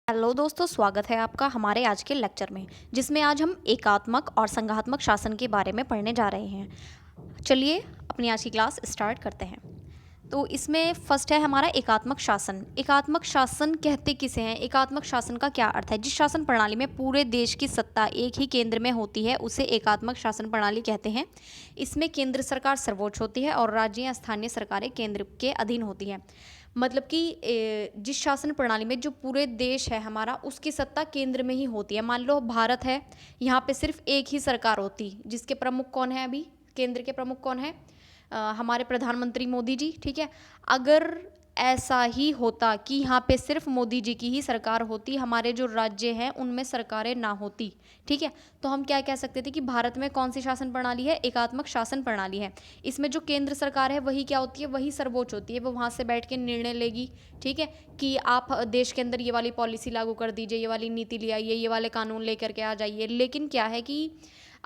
Hello दोस्तों, स्वागत है आपका हमारे आज के लेक्चर में, जिसमें आज हम एकात्मक और संघात्मक शासन के बारे में पढ़ने जा रहे हैं। चलिए अपनी आज की क्लास स्टार्ट करते हैं। तो इसमें फर्स्ट है हमारा एकात्मक शासन। एकात्मक शासन कहते किसे हैं? एकात्मक शासन का क्या अर्थ है? जिस शासन प्रणाली में पूरे देश की सत्ता एक ही केंद्र में होती है उसे एकात्मक शासन प्रणाली कहते हैं। इसमें केंद्र सरकार सर्वोच्च होती है और राज्य या स्थानीय सरकारें केंद्र के अधीन होती हैं। मतलब कि जिस शासन प्रणाली में जो पूरे देश है हमारा, उसकी सत्ता केंद्र में ही होती है। मान लो भारत है, यहाँ पे सिर्फ एक ही सरकार होती, जिसके प्रमुख कौन है? अभी केंद्र के प्रमुख कौन है? हमारे प्रधानमंत्री मोदी जी। ठीक है, अगर ऐसा ही होता कि यहाँ पे सिर्फ मोदी जी की ही सरकार होती, हमारे जो राज्य हैं उनमें सरकारें ना होती, ठीक है, तो हम क्या कह सकते थे कि भारत में कौन सी शासन प्रणाली है? एकात्मक शासन प्रणाली है। इसमें जो केंद्र सरकार है वही क्या होती है? वही सर्वोच्च होती है। वो वहाँ से बैठ के निर्णय लेगी, ठीक है, कि आप देश के अंदर ये वाली पॉलिसी लागू कर दीजिए, ये वाली नीति ले आइए, ये वाले कानून लेकर के आ जाइए। लेकिन क्या है कि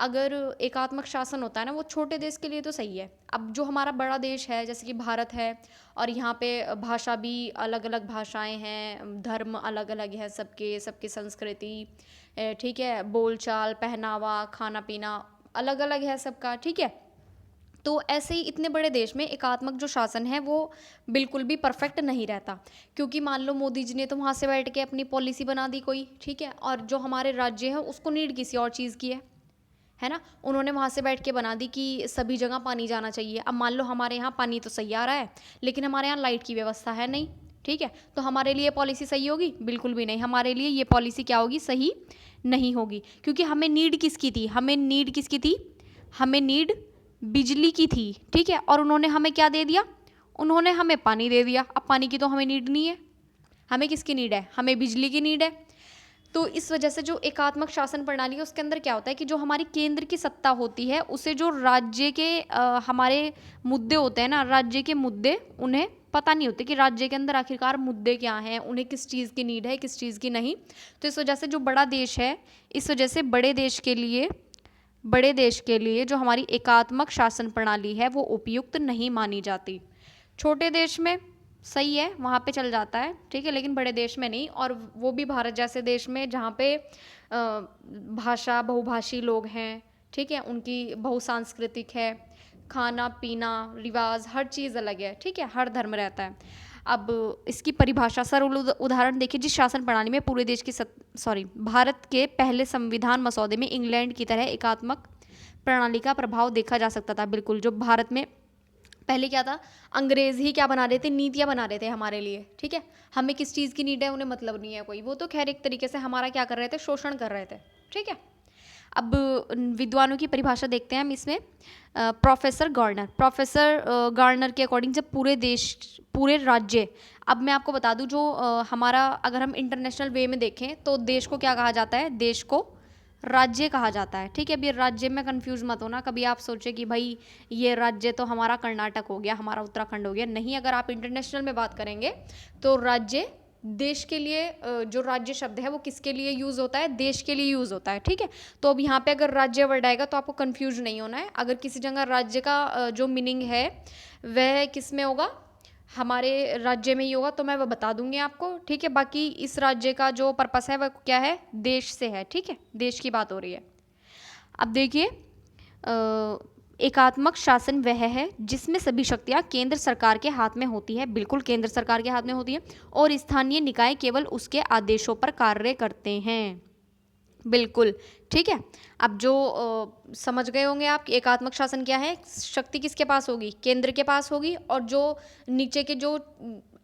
अगर एकात्मक शासन होता है ना, वो छोटे देश के लिए तो सही है। अब जो हमारा बड़ा देश है जैसे कि भारत है, और यहाँ पे भाषा भी अलग अलग भाषाएं हैं, धर्म अलग अलग है, सबके सबकी संस्कृति, ठीक है, बोलचाल, पहनावा, खाना पीना अलग अलग है सबका, ठीक है। तो ऐसे ही इतने बड़े देश में एकात्मक जो शासन है वो बिल्कुल भी परफेक्ट नहीं रहता, क्योंकि मान लो मोदी जी ने तो वहाँ से बैठ के अपनी पॉलिसी बना दी कोई, ठीक है, और जो हमारे राज्य है उसको नीड किसी और चीज़ की है ना। उन्होंने वहाँ से बैठ के बना दी कि सभी जगह पानी जाना चाहिए। अब मान लो हमारे यहाँ पानी तो सही आ रहा है, लेकिन हमारे यहाँ लाइट की व्यवस्था है नहीं, ठीक है, तो हमारे लिए पॉलिसी सही होगी? बिल्कुल भी नहीं। हमारे लिए ये पॉलिसी क्या होगी? सही नहीं होगी, क्योंकि हमें नीड किसकी थी? हमें नीड किसकी थी? हमें नीड बिजली की थी, ठीक है, और उन्होंने हमें क्या दे दिया? उन्होंने हमें पानी दे दिया। अब पानी की तो हमें नीड नहीं है, हमें किसकी नीड है? हमें बिजली की नीड है। तो इस वजह से जो एकात्मक शासन प्रणाली है उसके अंदर क्या होता है कि जो हमारी केंद्र की सत्ता होती है उसे जो राज्य के हमारे मुद्दे होते हैं ना, राज्य के मुद्दे उन्हें पता नहीं होते कि राज्य के अंदर आखिरकार मुद्दे क्या हैं, उन्हें किस चीज़ की नीड है, किस चीज़ की नहीं। तो इस वजह से जो बड़ा देश है, इस वजह से बड़े देश के लिए जो हमारी एकात्मक शासन प्रणाली है वो उपयुक्त नहीं मानी जाती। छोटे देश में सही है, वहाँ पे चल जाता है, ठीक है, लेकिन बड़े देश में नहीं, और वो भी भारत जैसे देश में जहाँ पे भाषा बहुभाषी लोग हैं, ठीक है, उनकी बहुसांस्कृतिक है, खाना पीना रिवाज हर चीज़ अलग है, ठीक है, हर धर्म रहता है। अब इसकी परिभाषा, सरल उदाहरण देखिए, जिस शासन प्रणाली में पूरे देश की भारत के पहले संविधान मसौदे में इंग्लैंड की तरह एकात्मक प्रणाली का प्रभाव देखा जा सकता था। बिल्कुल, जो भारत में पहले क्या था, अंग्रेज ही क्या बना रहे थे? नीतियाँ बना रहे थे हमारे लिए, ठीक है, हमें किस चीज़ की नीड है उन्हें मतलब नहीं है कोई, वो तो खैर एक तरीके से हमारा क्या कर रहे थे? शोषण कर रहे थे, ठीक है। अब विद्वानों की परिभाषा देखते हैं हम इसमें। प्रोफेसर गार्नर के अकॉर्डिंग जब पूरे राज्य, अब मैं आपको बता दूं, जो हमारा अगर हम इंटरनेशनल वे में देखें तो देश को क्या कहा जाता है? देश को राज्य कहा जाता है, ठीक है। अब ये राज्य में कंफ्यूज मत होना, कभी आप सोचे कि भाई ये राज्य तो हमारा कर्नाटक हो गया, हमारा उत्तराखंड हो गया, नहीं। अगर आप इंटरनेशनल में बात करेंगे तो राज्य देश के लिए, जो राज्य शब्द है वो किसके लिए यूज़ होता है? देश के लिए यूज़ होता है, ठीक है। तो अब यहाँ पे अगर राज्य वर्ड आएगा तो आपको कंफ्यूज नहीं होना है। अगर किसी जगह राज्य का जो मीनिंग है वह किस में होगा? हमारे राज्य में ही होगा, तो मैं वो बता दूंगी आपको, ठीक है। बाकी इस राज्य का जो पर्पस है वह क्या है? देश से है, ठीक है, देश की बात हो रही है। अब देखिए, एकात्मक शासन वह है जिसमें सभी शक्तियां केंद्र सरकार के हाथ में होती है, बिल्कुल केंद्र सरकार के हाथ में होती है, और स्थानीय निकाय केवल उसके आदेशों पर कार्य करते हैं, बिल्कुल, ठीक है। अब जो समझ गए होंगे आप कि एकात्मक शासन क्या है? शक्ति किसके पास होगी? केंद्र के पास होगी, और जो नीचे के जो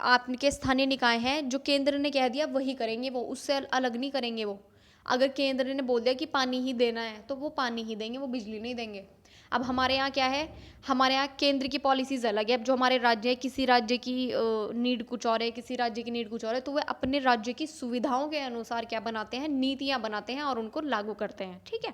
आपके स्थानीय निकाय हैं, जो केंद्र ने कह दिया वही करेंगे, वो उससे अलग नहीं करेंगे। वो अगर केंद्र ने बोल दिया कि पानी ही देना है तो वो पानी ही देंगे, वो बिजली नहीं देंगे। अब हमारे यहाँ क्या है? हमारे यहाँ केंद्र की पॉलिसीज अलग है। अब जो हमारे राज्य है, किसी राज्य की नीड कुछ और है, किसी राज्य की नीड कुछ और है, तो वह अपने राज्य की सुविधाओं के अनुसार क्या बनाते हैं? नीतियाँ बनाते हैं और उनको लागू करते हैं, ठीक है।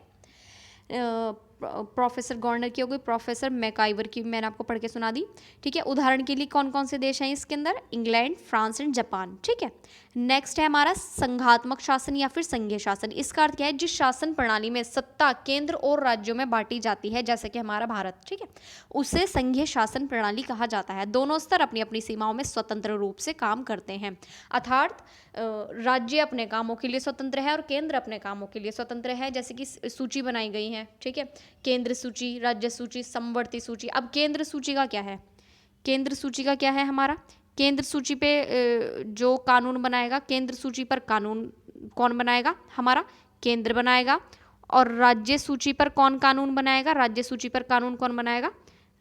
प्रोफेसर गॉर्डनर की हो गई, प्रोफेसर मैकाइवर की मैंने आपको पढ़ के सुना दी। ठीक है, उदाहरण के लिए कौन कौन से देश हैं इसके अंदर, इंग्लैंड, फ्रांस एंड जापान। ठीक है, नेक्स्ट है हमारा संघात्मक शासन या फिर संघीय शासन। इसका अर्थ क्या है, जिस शासन प्रणाली में सत्ता केंद्र और राज्यों में बांटी जाती है, जैसे कि हमारा भारत, ठीक है, उसे संघीय शासन प्रणाली कहा जाता है। दोनों स्तर अपनी अपनी सीमाओं में स्वतंत्र रूप से काम करते हैं, अर्थात राज्य अपने कामों के लिए स्वतंत्र है और केंद्र अपने कामों के लिए स्वतंत्र है। जैसे कि सूची बनाई गई है, ठीक है, केंद्र सूची, राज्य सूची, समवर्ती सूची। अब केंद्र सूची का क्या है, केंद्र सूची का क्या है हमारा, केंद्र सूची पे जो कानून बनाएगा, केंद्र सूची पर कानून कौन बनाएगा, हमारा केंद्र बनाएगा। और राज्य सूची पर कौन कानून बनाएगा, राज्य सूची पर कानून कौन बनाएगा,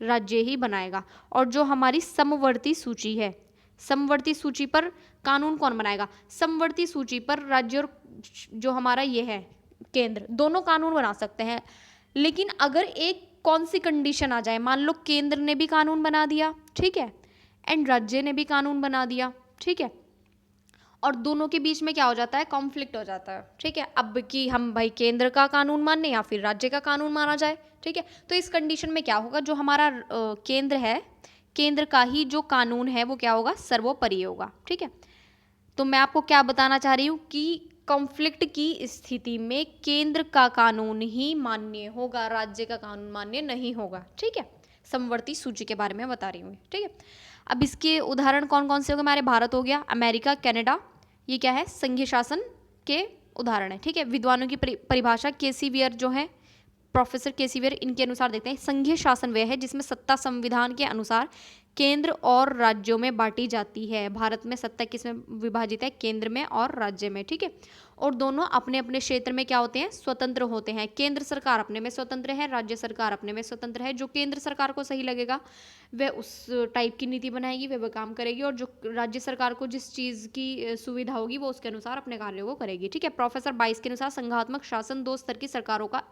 राज्य ही बनाएगा। और जो हमारी समवर्ती सूची है, समवर्ती सूची पर कानून कौन बनाएगा, समवर्ती सूची पर राज्य और जो हमारा ये है केंद्र, दोनों कानून बना सकते हैं। लेकिन अगर एक कौन सी कंडीशन आ जाए, मान लो केंद्र ने भी कानून बना दिया, ठीक है, एंड राज्य ने भी कानून बना दिया, ठीक है, और दोनों के बीच में क्या हो जाता है, कॉन्फ्लिक्ट हो जाता है। ठीक है, अब कि हम भाई केंद्र का कानून माने या फिर राज्य का कानून माना जाए। ठीक है, तो इस कंडीशन में क्या होगा, जो हमारा केंद्र है, केंद्र का ही जो कानून है वो क्या होगा, सर्वोपरि होगा। ठीक है, तो मैं आपको क्या बताना चाह रही हूँ कि कॉन्फ्लिक्ट की स्थिति में केंद्र का कानून ही मान्य होगा, राज्य का कानून मान्य नहीं होगा। ठीक है, समवर्ती सूची के बारे में बता रही हूँ। ठीक है, अब इसके उदाहरण कौन कौन से हो गए, हमारे भारत हो गया, अमेरिका, कनाडा, ये क्या है, संघीय शासन के उदाहरण है। ठीक है, विद्वानों की परिभाषा केसी वियर जो है, प्रोफेसर केसी वियर, इनके अनुसार देखते हैं, संघीय शासन वह है जिसमें सत्ता संविधान के अनुसार केंद्र और राज्यों में बांटी जाती है। भारत में सत्ता किसमें विभाजित है, केंद्र में और राज्य में। ठीक है, और दोनों अपने अपने क्षेत्र में क्या होते हैं, स्वतंत्र होते हैं। केंद्र सरकार अपने में स्वतंत्र है, राज्य सरकार अपने में स्वतंत्र है। जो केंद्र सरकार को सही लगेगा वह उस टाइप की नीति बनाएगी, वह काम करेगी, और जो राज्य सरकार को जिस चीज़ की सुविधा होगी वो उसके अनुसार अपने कार्यों को करेगी। ठीक है, प्रोफेसर 22 के अनुसार संघात्मक शासन दो स्तर की सरकारों का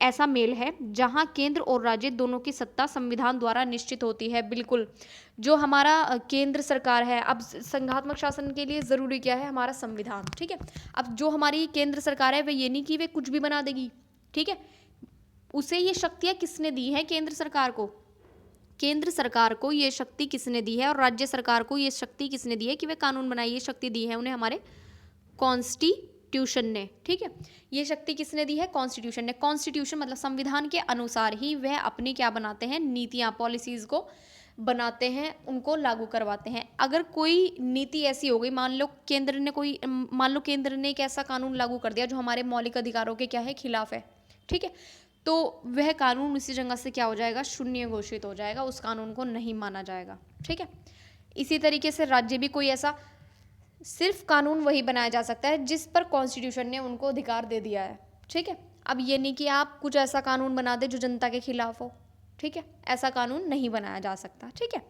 ऐसा मेल है जहां केंद्र और राज्य दोनों की सत्ता संविधान द्वारा निश्चित होती है। बिल्कुल, जो हमारा केंद्र सरकार है, अब संघात्मक शासन के लिए ज़रूरी क्या है, हमारा संविधान। ठीक है, अब जो हमारी केंद्र सरकार है वह ये नहीं कि वे कुछ भी बना देगी। ठीक है, उसे ये शक्तियाँ किसने दी हैं, केंद्र सरकार को, केंद्र सरकार को ये शक्ति किसने दी है, और राज्य सरकार को ये शक्ति किसने दी है कि वे कानून बनाए, ये शक्ति दी है उन्हें हमारे कॉन्स्टिट्यूशन ने। ठीक है, ये शक्ति किसने दी है, कॉन्स्टिट्यूशन ने। कॉन्स्टिट्यूशन मतलब संविधान के अनुसार ही वह अपनी क्या बनाते हैं, नीतियाँ, पॉलिसीज़ को बनाते हैं, उनको लागू करवाते हैं। अगर कोई नीति ऐसी हो गई, मान लो केंद्र ने एक ऐसा कानून लागू कर दिया जो हमारे मौलिक अधिकारों के क्या है, खिलाफ है। ठीक है, तो वह कानून उसी जगह से क्या हो जाएगा, शून्य घोषित हो जाएगा, उस कानून को नहीं माना जाएगा। ठीक है, इसी तरीके से राज्य भी कोई ऐसा सिर्फ कानून वही बनाया जा सकता है जिस पर कॉन्स्टिट्यूशन ने उनको अधिकार दे दिया है। ठीक है, अब ये नहीं कि आप कुछ ऐसा कानून बना दे जो जनता के खिलाफ हो। ठीक है, ऐसा कानून नहीं बनाया जा सकता। ठीक है,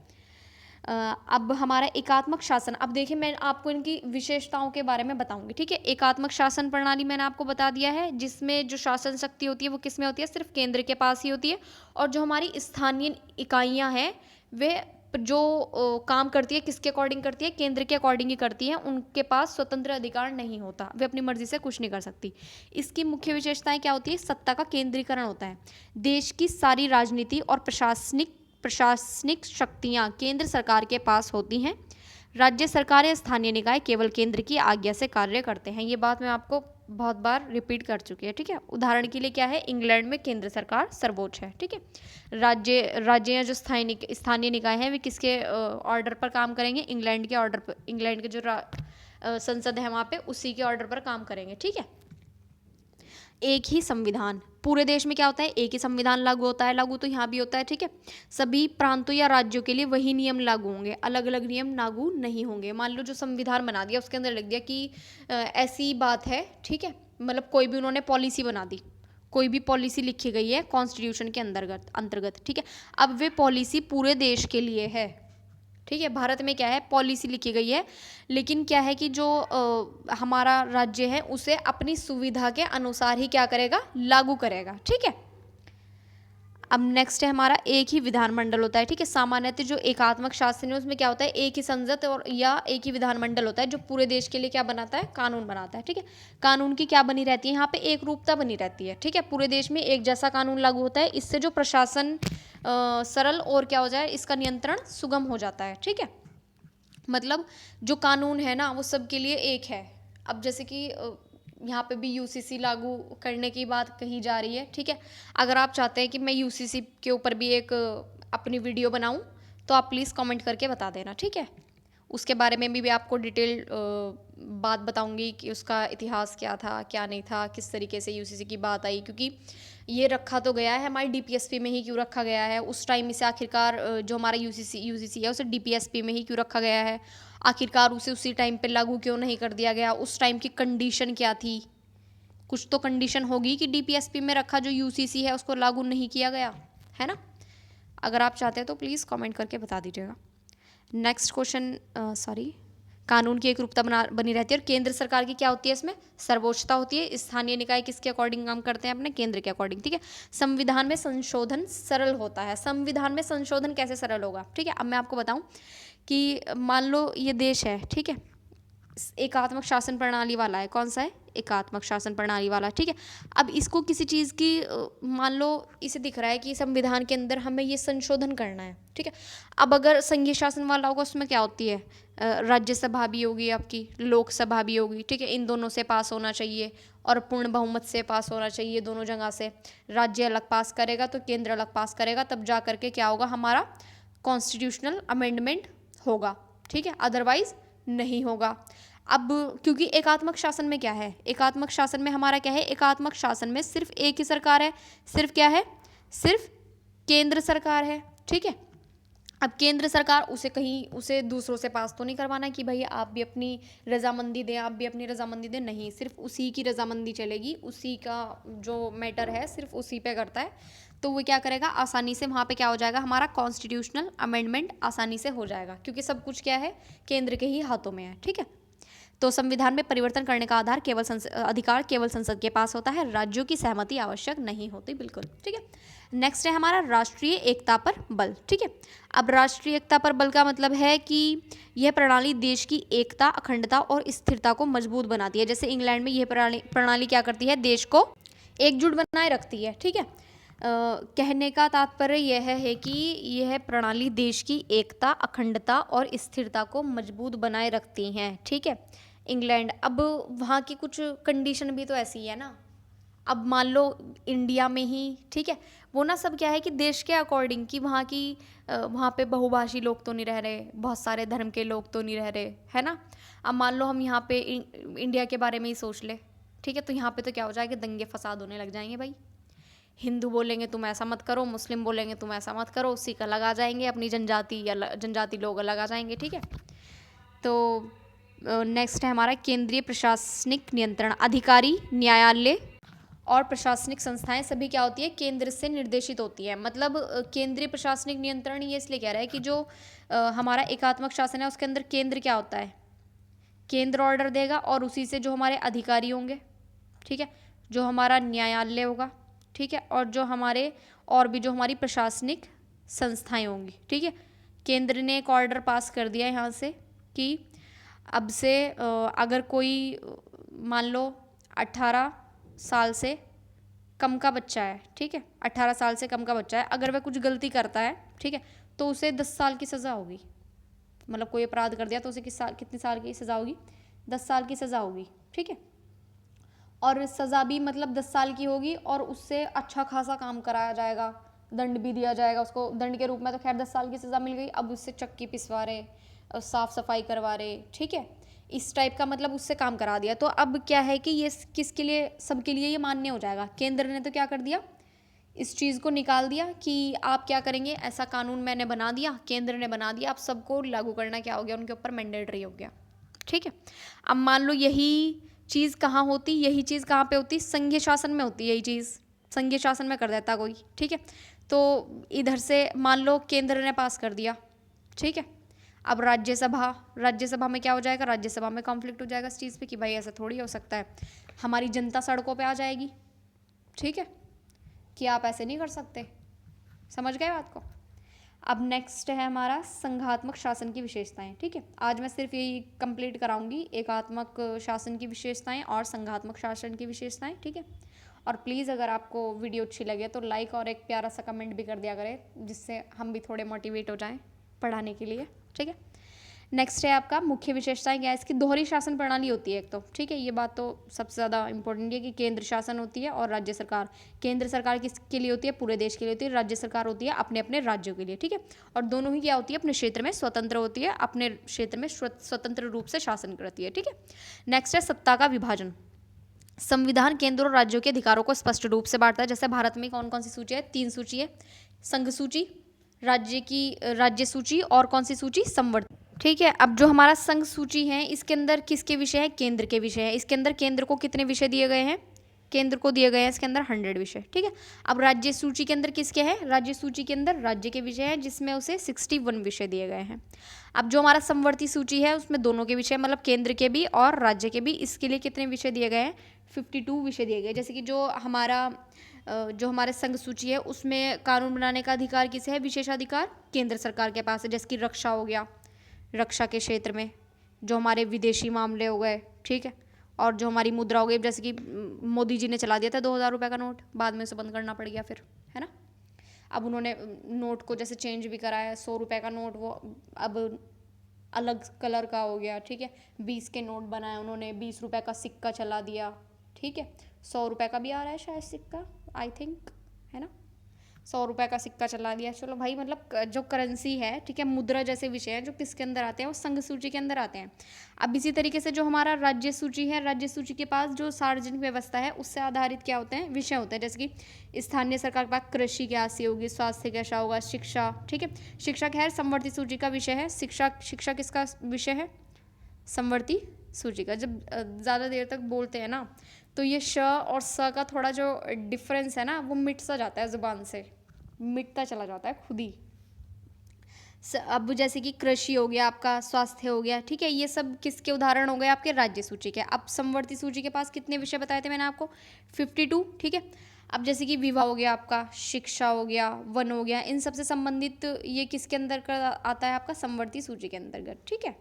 अब हमारा एकात्मक शासन, अब देखिए मैं आपको इनकी विशेषताओं के बारे में बताऊंगी। ठीक है, एकात्मक शासन प्रणाली मैंने आपको बता दिया है, जिसमें जो शासन शक्ति होती है वो किस में होती है, सिर्फ केंद्र के पास ही होती है, और जो हमारी स्थानीय इकाइयां हैं वे जो काम करती है किसके अकॉर्डिंग करती है, केंद्र के अकॉर्डिंग ही करती है, उनके पास स्वतंत्र अधिकार नहीं होता, वे अपनी मर्जी से कुछ नहीं कर सकती। इसकी मुख्य विशेषताएं क्या होती है, सत्ता का केंद्रीकरण होता है, देश की सारी राजनीति और प्रशासनिक शक्तियां केंद्र सरकार के पास होती हैं, राज्य सरकार या स्थानीय निकाय केवल केंद्र की आज्ञा से कार्य करते हैं। ये बात मैं आपको बहुत बार रिपीट कर चुकी है। ठीक है, उदाहरण के लिए क्या है, इंग्लैंड में केंद्र सरकार सर्वोच्च है। ठीक है, राज्य या जो स्थानीय निकाय हैं वे किसके ऑर्डर पर काम करेंगे, इंग्लैंड के ऑर्डर पर, इंग्लैंड के जो संसद है वहाँ पे उसी के ऑर्डर पर काम करेंगे। ठीक है, एक ही संविधान, पूरे देश में क्या होता है, एक ही संविधान लागू होता है, लागू तो यहाँ भी होता है। ठीक है, सभी प्रांतों या राज्यों के लिए वही नियम लागू होंगे, अलग अलग नियम लागू नहीं होंगे। मान लो जो संविधान बना दिया उसके अंदर लिख दिया कि ऐसी बात है। ठीक है, मतलब कोई भी उन्होंने पॉलिसी बना दी, कोई भी पॉलिसी लिखी गई है कॉन्स्टिट्यूशन के अंतर्गत। ठीक है, अब वे पॉलिसी पूरे देश के लिए है। ठीक है, भारत में क्या है, पॉलिसी लिखी गई है, लेकिन क्या है कि जो हमारा राज्य है उसे अपनी सुविधा के अनुसार ही क्या करेगा, लागू करेगा। ठीक है, अब नेक्स्ट है हमारा एक ही विधानमंडल होता है, ठीक है। सामान्यतः जो एकात्मक शासन है उसमें क्या होता है, एक ही संसद और या एक ही विधानमंडल होता है जो पूरे देश के लिए क्या बनाता है, कानून बनाता है, ठीक है। कानून की क्या बनी रहती है यहाँ पे, एक रूपता बनी रहती है, ठीक है। पूरे देश में एक जैसा कानून लागू होता है, इससे जो प्रशासन सरल और क्या हो जाए, इसका नियंत्रण सुगम हो जाता है, ठीक है। मतलब जो कानून है ना वो सबके लिए एक है। अब जैसे कि यहाँ पे भी यूसीसी लागू करने की बात कही जा रही है, ठीक है। अगर आप चाहते हैं कि मैं यूसीसी के ऊपर भी एक अपनी वीडियो बनाऊँ तो आप प्लीज़ कमेंट करके बता देना, ठीक है। उसके बारे में भी आपको डिटेल बात बताऊंगी कि उसका इतिहास क्या था, क्या नहीं था, किस तरीके से यूसीसी की बात आई, क्योंकि ये रखा तो गया है हमारी डीपीएसपी में ही क्यों रखा गया है, उस टाइम इसे आखिरकार जो हमारा यूसीसी है उसे डीपीएसपी में ही क्यों रखा गया है, आखिरकार उसे उसी टाइम पे लागू क्यों नहीं कर दिया गया, उस टाइम की कंडीशन क्या थी। कुछ तो कंडीशन होगी कि डीपीएसपी में रखा जो यूसीसी है उसको लागू नहीं किया गया है ना। अगर आप चाहते हैं तो प्लीज़ कमेंट करके बता दीजिएगा। नेक्स्ट क्वेश्चन, सॉरी, कानून की एक रूपता बनी रहती है और केंद्र सरकार की क्या होती है, इसमें सर्वोच्चता होती है। स्थानीय निकाय किसके अकॉर्डिंग काम करते हैं, अपने केंद्र के अकॉर्डिंग, ठीक है। संविधान में संशोधन सरल होता है। संविधान में संशोधन कैसे सरल होगा, ठीक है। अब मैं आपको बताऊं कि मान लो ये देश है, ठीक है, एकात्मक शासन प्रणाली वाला है। कौन सा है, एकात्मक शासन प्रणाली वाला, ठीक है। अब इसको किसी चीज़ की मान लो इसे दिख रहा है कि संविधान के अंदर हमें ये संशोधन करना है, ठीक है। अब अगर संघीय शासन वाला होगा उसमें क्या होती है, राज्यसभा भी होगी आपकी, लोकसभा भी होगी, ठीक है। इन दोनों से पास होना चाहिए और पूर्ण बहुमत से पास होना चाहिए, दोनों जगह से। राज्य अलग पास करेगा तो केंद्र अलग पास करेगा, तब जा करके क्या होगा, हमारा कॉन्स्टिट्यूशनल अमेंडमेंट होगा, ठीक है, अदरवाइज नहीं होगा। अब क्योंकि एकात्मक शासन में क्या है, एकात्मक शासन में हमारा क्या है, एकात्मक शासन में सिर्फ एक ही सरकार है, सिर्फ क्या है, सिर्फ केंद्र सरकार है, ठीक है। अब केंद्र सरकार उसे दूसरों से पास तो नहीं करवाना कि भाई आप भी अपनी रजामंदी दें, आप भी अपनी रजामंदी दें, नहीं, सिर्फ उसी की रजामंदी चलेगी, उसी का जो मैटर है सिर्फ उसी पे करता है। तो वो क्या करेगा, आसानी से वहाँ पे क्या हो जाएगा, हमारा कॉन्स्टिट्यूशनल अमेंडमेंट आसानी से हो जाएगा, क्योंकि सब कुछ क्या है, केंद्र के ही हाथों में है, ठीक है। तो संविधान में परिवर्तन करने का अधिकार केवल संसद के पास होता है, राज्यों की सहमति आवश्यक नहीं होती, बिल्कुल, ठीक है। नेक्स्ट है हमारा राष्ट्रीय एकता पर बल, ठीक है। अब राष्ट्रीय एकता पर बल का मतलब है कि यह प्रणाली देश की एकता, अखंडता और स्थिरता को मजबूत बनाती है। जैसे इंग्लैंड में यह प्रणाली क्या करती है, देश को एकजुट बनाए रखती है, ठीक है। कहने का तात्पर्य यह है कि यह प्रणाली देश की एकता, अखंडता और स्थिरता को मजबूत बनाए रखती हैं, ठीक है, इंग्लैंड। अब वहाँ की कुछ कंडीशन भी तो ऐसी है ना। अब मान लो इंडिया में ही, ठीक है, वो ना सब क्या है कि देश के अकॉर्डिंग कि वहाँ पे बहुभाषी लोग तो नहीं रह रहे, बहुत सारे धर्म के लोग तो नहीं रह रहे, है ना। अब मान लो हम यहाँ पे इंडिया के बारे में ही सोच ले, ठीक है, तो यहाँ पे तो क्या हो जाएगा, दंगे फसाद होने लग जाएंगे भाई। हिंदू बोलेंगे तुम ऐसा मत करो, मुस्लिम बोलेंगे तुम ऐसा मत करो, सिख अलग आ जाएंगे, अपनी जनजाति लोग अलग आ जाएंगे, ठीक है। तो नेक्स्ट है हमारा केंद्रीय प्रशासनिक नियंत्रण। अधिकारी, न्यायालय और प्रशासनिक संस्थाएं सभी क्या होती है, केंद्र से निर्देशित होती है। मतलब केंद्रीय प्रशासनिक नियंत्रण ये इसलिए कह रहा है कि जो हमारा एकात्मक शासन है उसके अंदर केंद्र क्या होता है, केंद्र ऑर्डर देगा और उसी से जो हमारे अधिकारी होंगे, ठीक है, जो हमारा न्यायालय होगा, ठीक है, और जो हमारे और भी जो हमारी प्रशासनिक संस्थाएं होंगी, ठीक है। केंद्र ने एक ऑर्डर पास कर दिया यहाँ से कि अब से अगर कोई मान लो 18 साल से कम का बच्चा है, ठीक है, 18 साल से कम का बच्चा है, अगर वह कुछ गलती करता है, ठीक है, तो उसे 10 साल की सज़ा होगी। मतलब कोई अपराध कर दिया तो उसे कितने साल की सज़ा होगी, 10 साल की सज़ा होगी, ठीक है। और सज़ा भी मतलब 10 साल की होगी और उससे अच्छा खासा काम कराया जाएगा, दंड भी दिया जाएगा उसको। दंड के रूप में तो खैर 10 साल की सज़ा मिल गई, अब उससे चक्की पिसवा रहे, साफ सफाई करवा रहे, ठीक है, इस टाइप का मतलब उससे काम करा दिया। तो अब क्या है कि ये किसके लिए, सबके लिए ये मान्य हो जाएगा। केंद्र ने तो क्या कर दिया, इस चीज़ को निकाल दिया कि आप क्या करेंगे, ऐसा कानून मैंने बना दिया, केंद्र ने बना दिया, आप सबको लागू करना क्या हो गया, उनके ऊपर मैंडेटरी हो गया, ठीक है। अब मान लो यही चीज़ कहाँ होती, यही चीज़ कहाँ पे होती, संघीय शासन में होती है यही चीज़, संघीय शासन में कर देता कोई, ठीक है। तो इधर से मान लो केंद्र ने पास कर दिया, ठीक है। अब राज्यसभा में क्या हो जाएगा, राज्यसभा में कॉन्फ्लिक्ट हो जाएगा इस चीज़ पे कि भाई ऐसा थोड़ी हो सकता है, हमारी जनता सड़कों पे आ जाएगी, ठीक है, कि आप ऐसे नहीं कर सकते, समझ गए बात को। अब नेक्स्ट है हमारा संघात्मक शासन की विशेषताएं। ठीक है, आज मैं सिर्फ यही कंप्लीट कराऊंगी, एकात्मक शासन की विशेषताएं और संघात्मक शासन की विशेषताएं। ठीक है, और प्लीज़ अगर आपको वीडियो अच्छी लगे तो लाइक और एक प्यारा सा कमेंट भी कर दिया करें, जिससे हम भी थोड़े मोटिवेट हो जाएं पढ़ाने के लिए। ठीक है, नेक्स्ट है आपका मुख्य विशेषताएं क्या है इसकी। दोहरी शासन प्रणाली होती है एक तो। ठीक है, ये बात तो सबसे ज़्यादा इंपॉर्टेंट है कि केंद्र शासन होती है और राज्य सरकार। केंद्र सरकार किसके लिए होती है, पूरे देश के लिए होती है। राज्य सरकार होती है अपने अपने राज्यों के लिए। ठीक है, और दोनों ही क्या होती है, अपने क्षेत्र में स्वतंत्र होती है, अपने क्षेत्र में स्वतंत्र रूप से शासन करती है। ठीक है, नेक्स्ट है सत्ता का विभाजन। संविधान केंद्र और राज्यों के अधिकारों को स्पष्ट रूप से बांटता है। जैसे भारत में कौन कौन सी सूची है, 3 सूची है, संघ सूची, राज्य सूची और कौन सी सूची, संवर्ती। ठीक है, अब जो हमारा संघ सूची है इसके अंदर किसके विषय है, केंद्र के विषय है। इसके अंदर केंद्र को कितने विषय दिए गए हैं, केंद्र को दिए गए हैं इसके अंदर 100 विषय। ठीक है, अब राज्य सूची के अंदर किसके हैं, राज्य सूची के अंदर राज्य के विषय हैं, जिसमें उसे 61 विषय दिए गए हैं। अब जो हमारा समवर्ती सूची है उसमें दोनों के विषय, मतलब केंद्र के भी और राज्य के भी, इसके लिए कितने विषय दिए गए हैं, 52 विषय दिए गए। जैसे कि जो हमारे संघ सूची है उसमें कानून बनाने का अधिकार किसे है, विशेषाधिकार केंद्र सरकार के पास है। जैसे कि रक्षा हो गया, रक्षा के क्षेत्र में जो हमारे विदेशी मामले हो गए। ठीक है, और जो हमारी मुद्रा हो गई, जैसे कि मोदी जी ने चला दिया था 2000 रुपये का नोट, बाद में उसे बंद करना पड़ गया फिर, है ना। अब उन्होंने नोट को जैसे चेंज भी कराया, 100 रुपये का नोट वो अब अलग कलर का हो गया। ठीक है, 20 के नोट बनाए उन्होंने, 20 रुपये का सिक्का चला दिया। ठीक है, 100 रुपये का भी आ रहा है शायद सिक्का, आई थिंक, है ना, 100 रुपये का सिक्का चला दिया। चलो भाई, मतलब जो करेंसी है, ठीक है, मुद्रा जैसे विषय हैं जो किसके अंदर आते हैं, वो संघ सूची के अंदर आते हैं। अब इसी तरीके से जो हमारा राज्य सूची है, राज्य सूची के पास जो सार्वजनिक व्यवस्था है उससे आधारित क्या होते हैं, विषय होते हैं। जैसे कि स्थानीय सरकार के पास कृषि कैसी होगी, स्वास्थ्य कैसा होगा, शिक्षा। ठीक है, शिक्षा खैर समवर्ती सूची का विषय है। शिक्षा किसका विषय है, समवर्ती सूची का। जब ज़्यादा देर तक बोलते हैं ना तो ये श और स का थोड़ा जो डिफरेंस है ना वो मिट सा जाता है, ज़ुबान से मिटता चला जाता है खुद ही। अब जैसे कि कृषि हो गया आपका, स्वास्थ्य हो गया। ठीक है, ये सब किसके उदाहरण हो गए, आपके राज्य सूची के। अब समवर्ती सूची के पास कितने विषय बताए थे मैंने आपको, 52। ठीक है, अब जैसे कि विवाह हो गया आपका, शिक्षा हो गया, वन हो गया, इन सबसे संबंधित ये किसके अंदर आता है, आपका समवर्ती सूची के अंतर्गत। ठीक है,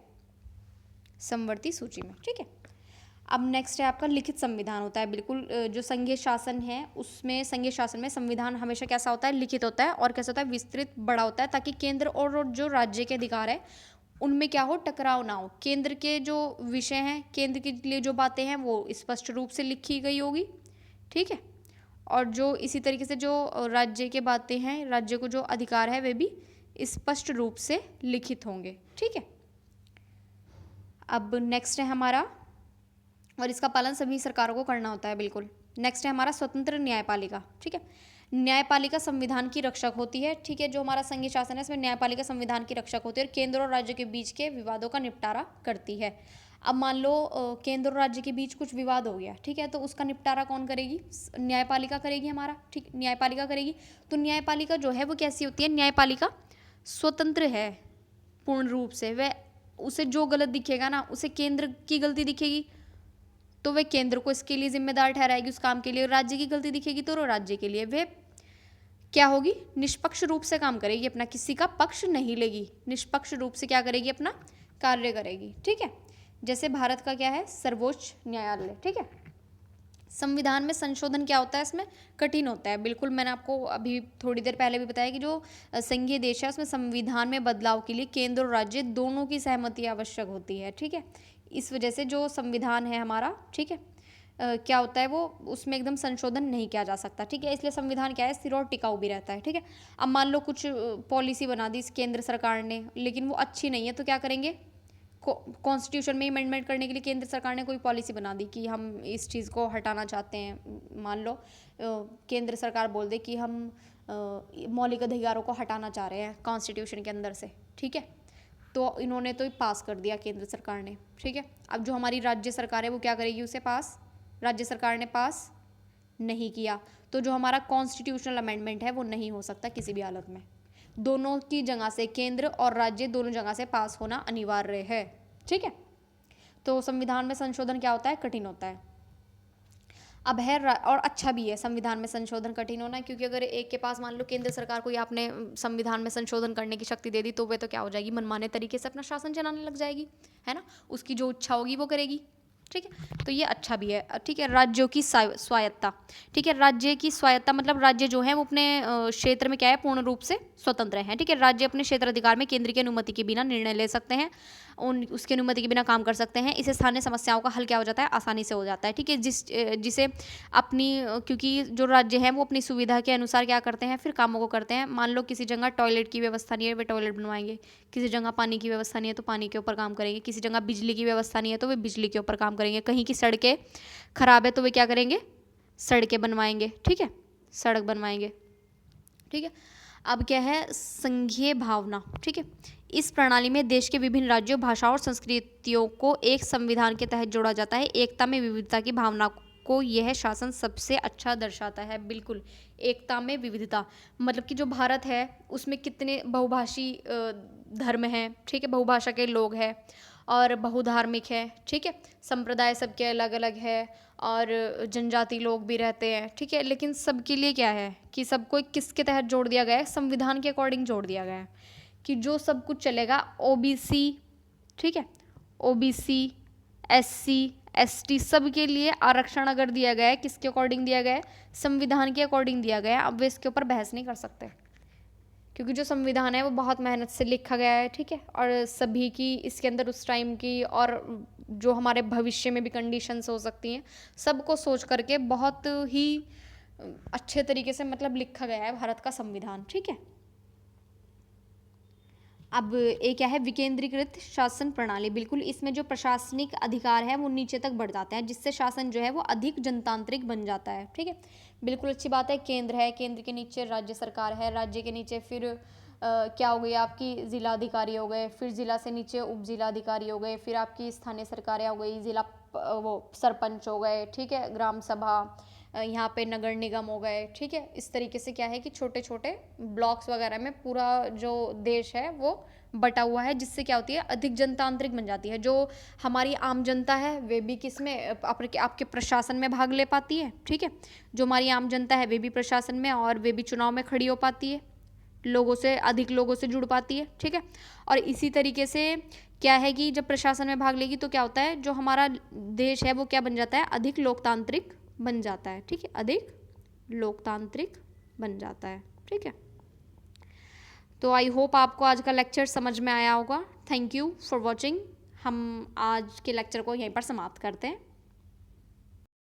समवर्ती सूची में। ठीक है, अब नेक्स्ट है आपका लिखित संविधान होता है। बिल्कुल, जो संघीय शासन है उसमें, संघीय शासन में संविधान हमेशा कैसा होता है, लिखित होता है, और कैसा होता है, विस्तृत, बड़ा होता है, ताकि केंद्र और जो राज्य के अधिकार है उनमें क्या हो, टकराव ना हो। केंद्र के जो विषय हैं, केंद्र के लिए जो बातें हैं वो स्पष्ट रूप से लिखी गई होगी। ठीक है, और जो इसी तरीके से जो राज्य के बातें हैं, राज्य को जो अधिकार है वे भी स्पष्ट रूप से लिखित होंगे। ठीक है, अब नेक्स्ट है हमारा, और इसका पालन सभी सरकारों को करना होता है। बिल्कुल, नेक्स्ट है हमारा स्वतंत्र न्यायपालिका। ठीक है, न्यायपालिका संविधान की रक्षक होती है। ठीक है, जो हमारा संघीय शासन है इसमें न्यायपालिका संविधान की रक्षक होती है और केंद्र और राज्य के बीच के विवादों का निपटारा करती है। अब मान लो केंद्र और राज्य के बीच कुछ विवाद हो गया, ठीक है, तो उसका निपटारा कौन करेगी, न्यायपालिका करेगी हमारा। ठीक, न्यायपालिका करेगी। तो न्यायपालिका जो है वो कैसी होती है, न्यायपालिका स्वतंत्र है पूर्ण रूप से। वह, उसे जो गलत दिखेगा ना, उसे केंद्र की गलती दिखेगी तो वह केंद्र को इसके लिए जिम्मेदार ठहराएगी उस काम के लिए, राज्य की गलती दिखेगी तो वो राज्य के लिए। वह क्या होगी, निष्पक्ष रूप से काम करेगी, अपना किसी का पक्ष नहीं लेगी, निष्पक्ष रूप से क्या करेगी, अपना कार्य करेगी। ठीक है, जैसे भारत का क्या है, सर्वोच्च न्यायालय। ठीक है, संविधान में संशोधन क्या होता है, इसमें कठिन होता है। बिल्कुल, मैंने आपको अभी थोड़ी देर पहले भी बताया कि जो संघीय देश है उसमें संविधान में बदलाव के लिए केंद्र और राज्य दोनों की सहमति आवश्यक होती है। ठीक है, इस वजह से जो संविधान है हमारा, ठीक है, क्या होता है वो, उसमें एकदम संशोधन नहीं किया जा सकता। ठीक है, इसलिए संविधान क्या है, स्थिर और टिकाऊ भी रहता है। ठीक है, अब मान लो कुछ पॉलिसी बना दी केंद्र सरकार ने, लेकिन वो अच्छी नहीं है, तो क्या करेंगे, कॉन्स्टिट्यूशन में अमेंडमेंट करने के लिए केंद्र सरकार ने कोई पॉलिसी बना दी कि हम इस चीज़ को हटाना चाहते हैं। मान लो केंद्र सरकार बोल दे कि हम मौलिक अधिकारों को हटाना चाह रहे हैं कॉन्स्टिट्यूशन के अंदर से। ठीक है, तो इन्होंने तो पास कर दिया केंद्र सरकार ने। ठीक है, अब जो हमारी राज्य सरकार है वो क्या करेगी, उसे पास, राज्य सरकार ने पास नहीं किया, तो जो हमारा कॉन्स्टिट्यूशनल अमेंडमेंट है वो नहीं हो सकता किसी भी हालत में। दोनों की जगह से, केंद्र और राज्य दोनों जगह से पास होना अनिवार्य है। ठीक है, तो संविधान में संशोधन क्या होता है, कठिन होता है। अब है और अच्छा भी है संविधान में संशोधन कठिन होना, क्योंकि अगर एक के पास मान लो केंद्र सरकार को आपने संविधान में संशोधन करने की शक्ति दे दी, तो वे तो क्या हो जाएगी, मनमाने तरीके से अपना शासन चलाने लग जाएगी, है ना। उसकी जो इच्छा होगी वो करेगी, ठीक है। तो ये अच्छा भी है, ठीक है। राज्यों की स्वायत्ता, ठीक है। राज्य की स्वायत्ता मतलब राज्य जो है वो अपने क्षेत्र में क्या है, पूर्ण रूप से स्वतंत्र हैं, ठीक है। राज्य अपने क्षेत्राधिकार में केंद्र की अनुमति के बिना निर्णय ले सकते हैं, उसकी अनुमति के बिना काम कर सकते हैं। इससे स्थानीय समस्याओं का हल क्या हो जाता है, आसानी से हो जाता है, ठीक है। जिसे अपनी क्योंकि जो राज्य है वो अपनी सुविधा के अनुसार क्या करते हैं, फिर कामों को करते हैं। मान लो किसी जगह टॉयलेट की व्यवस्था नहीं है, वे टॉयलेट बनवाएंगे। किसी जगह पानी की व्यवस्था नहीं है तो पानी के ऊपर काम करेंगे। किसी जगह बिजली की व्यवस्था नहीं है तो वे बिजली के ऊपर काम करेंगे। कहीं की सड़कें खराब है तो वे क्या करेंगे, सड़कें बनवाएंगे, ठीक है, सड़क बनवाएंगे, ठीक है। अब क्या है, संघीय भावना, ठीक है। इस प्रणाली में देश के विभिन्न राज्यों, भाषाओं और संस्कृतियों को एक संविधान के तहत जोड़ा जाता है। एकता में विविधता की भावना को यह शासन सबसे अच्छा दर्शाता है। बिल्कुल, एकता में विविधता मतलब कि जो भारत है उसमें कितने बहुभाषी धर्म हैं, ठीक है, बहुभाषा के लोग हैं और बहुधार्मिक है, ठीक है। संप्रदाय सबके अलग अलग है और जनजाति लोग भी रहते हैं, ठीक है। लेकिन सबके लिए क्या है कि सबको किसके तहत जोड़ दिया गया है, संविधान के अकॉर्डिंग जोड़ दिया गया है कि जो सब कुछ चलेगा ओबीसी, ठीक है, ओबीसी, एससी, एसटी सब के लिए आरक्षण अगर दिया गया है, किसके अकॉर्डिंग दिया गया है, संविधान के अकॉर्डिंग दिया गया है। अब वे इसके ऊपर बहस नहीं कर सकते, क्योंकि जो संविधान है वो बहुत मेहनत से लिखा गया है, ठीक है। और सभी की इसके अंदर उस टाइम की और जो हमारे भविष्य में भी कंडीशंस हो सकती हैं, सबको सोच करके बहुत ही अच्छे तरीके से मतलब लिखा गया है भारत का संविधान, ठीक है। अब एक क्या है, विकेंद्रीकृत शासन प्रणाली। बिल्कुल, इसमें जो प्रशासनिक अधिकार है वो नीचे तक बढ़ जाते हैं, जिससे शासन जो है वो अधिक जनतांत्रिक बन जाता है, ठीक है। बिल्कुल अच्छी बात है। केंद्र है, केंद्र के नीचे राज्य सरकार है, राज्य के नीचे फिर क्या हो गई आपकी जिला अधिकारी हो गए, फिर जिला से नीचे उप जिला अधिकारी हो गए, फिर आपकी स्थानीय सरकारें हो गई, जिला वो सरपंच हो गए, ठीक है, ग्राम सभा, यहाँ पे नगर निगम हो गए, ठीक है। इस तरीके से क्या है कि छोटे छोटे ब्लॉक्स वगैरह में पूरा जो देश है वो बटा हुआ है, जिससे क्या होती है, अधिक जनतांत्रिक बन जाती है। जो हमारी आम जनता है वे भी किस में, आपके प्रशासन में भाग ले पाती है, ठीक है। जो हमारी आम जनता है वे भी प्रशासन में, और वे भी चुनाव में खड़ी हो पाती है, लोगों से, अधिक लोगों से जुड़ पाती है, ठीक है। और इसी तरीके से क्या है कि जब प्रशासन में भाग लेगी तो क्या होता है, जो हमारा देश है वो क्या बन जाता है, अधिक लोकतांत्रिक बन जाता है, ठीक है, अधिक लोकतांत्रिक बन जाता है, ठीक है। तो आई होप आपको आज का लेक्चर समझ में आया होगा। Thank you for watching. हम आज के लेक्चर को यहीं पर समाप्त करते हैं।